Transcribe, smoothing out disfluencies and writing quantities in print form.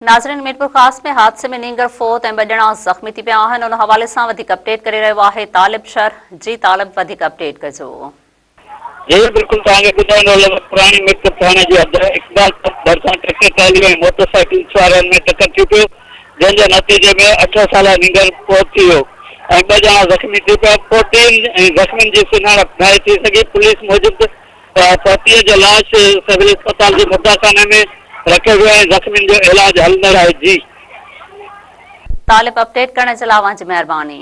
नाज़रीन, मीरपुर खास में हादसे में नींगर फोत ऐं 2 ॼणा ज़ख़्मी थी पिया आहिनि। उन हवाले सां वधीक अपडेट करे रहियो आहे तालिब शर। जी तालिब, वधीक अपडेट कजो। जी बिल्कुल तव्हांखे ॿुधाईंदो पुराणी मीरपुर थाणे जी हद इक़बाल भरिसां ट्रैक्टर ट्राली ऐं मोटरसाइकिल सवारनि में टकर थी पियो, जंहिंजे नतीजे में 8 साला नींगर फोत थी वियो ऐं 2 ॼणा ज़ख़्मी थी पिया। पोटीन ऐं ज़ख़्मियुनि जी सुञाणप न थी सघी। पुलिस मूजिबि पोतीअ जो लाश सिविल अस्पताल जे मुर्दाखाने में रखियो वियो आहे। ज़ख़्मियुनि जो इलाज हलंदड़ आहे। जी तालिब, अपडेट करण जे लाइ तव्हांजी महिरबानी।